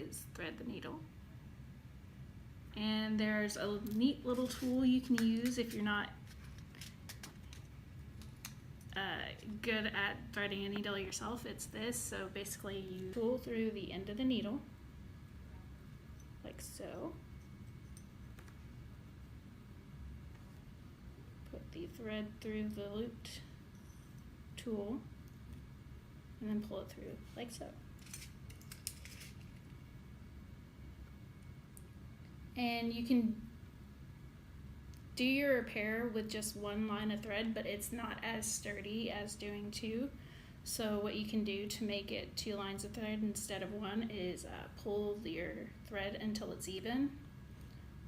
is thread the needle. And there's a neat little tool you can use if you're not good at threading a needle yourself. It's this. So basically you pull through the end of the needle, like so. Put the thread through the looped tool, and then pull it through like so. And you can do your repair with just one line of thread, but it's not as sturdy as doing two. So what you can do to make it 2 lines of thread instead of one is pull your thread until it's even,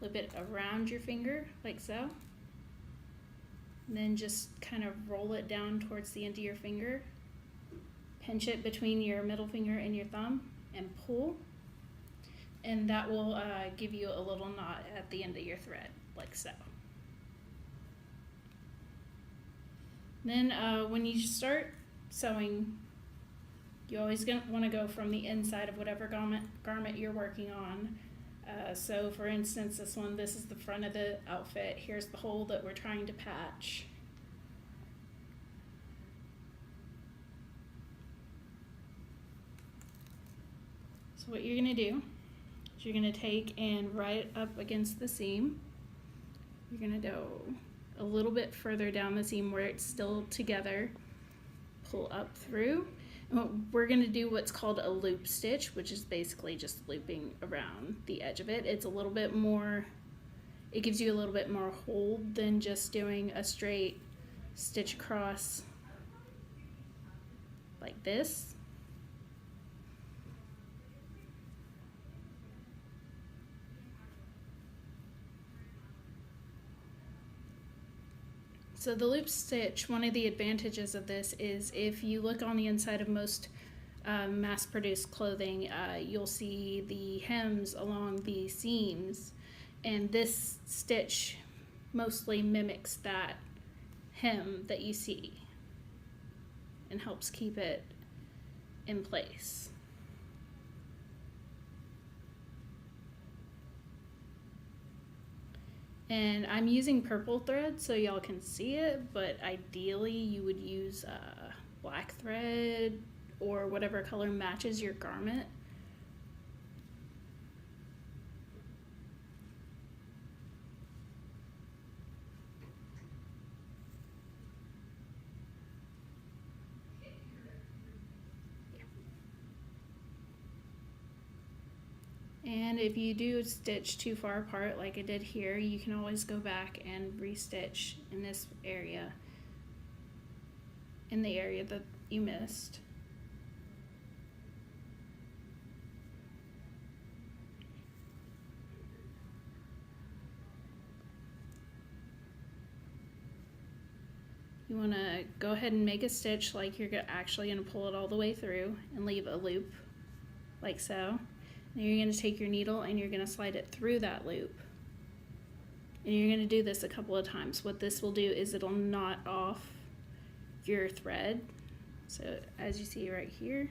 loop it around your finger like so, and then just kind of roll it down towards the end of your finger, pinch it between your middle finger and your thumb, and pull, and that will give you a little knot at the end of your thread like so. Then when you start sewing, you always want to go from the inside of whatever garment you're working on. So for instance, this is the front of the outfit. Here's the hole that we're trying to patch. So what you're going to do is you're going to take and right up against the seam. You're going to go a little bit further down the seam where it's still together, pull up through. And we're going to do what's called a loop stitch, which is basically just looping around the edge of it. It's a little bit more, it gives you a little bit more hold than just doing a straight stitch across like this. So the loop stitch, one of the advantages of this is if you look on the inside of most mass-produced clothing, you'll see the hems along the seams, and this stitch mostly mimics that hem that you see and helps keep it in place. And I'm using purple thread so y'all can see it, but ideally you would use black thread or whatever color matches your garment. And if you do stitch too far apart like I did here, you can always go back and restitch in this area, in the area that you missed. You want to go ahead and make a stitch like you're actually going to pull it all the way through and leave a loop like so. Then you're going to take your needle and you're going to slide it through that loop. And you're going to do this a couple of times. What this will do is it'll knot off your thread. So as you see right here.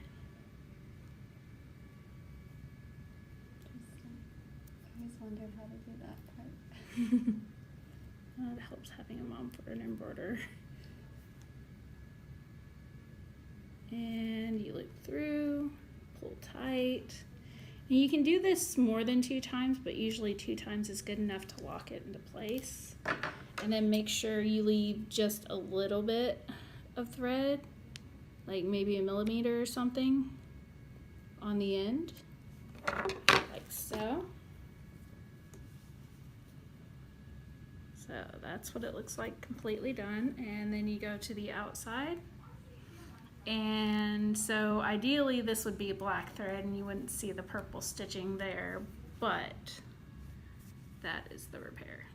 I always wondered how to do that part. Well, it helps having a mom for an embroiderer. And you loop through, pull tight. And you can do this more than 2 times, but usually 2 times is good enough to lock it into place. And then make sure you leave just a little bit of thread, like maybe a millimeter or something, on the end, like so. So that's what it looks like completely done. And then you go to the outside. And so ideally this would be a black thread and you wouldn't see the purple stitching there, but that is the repair.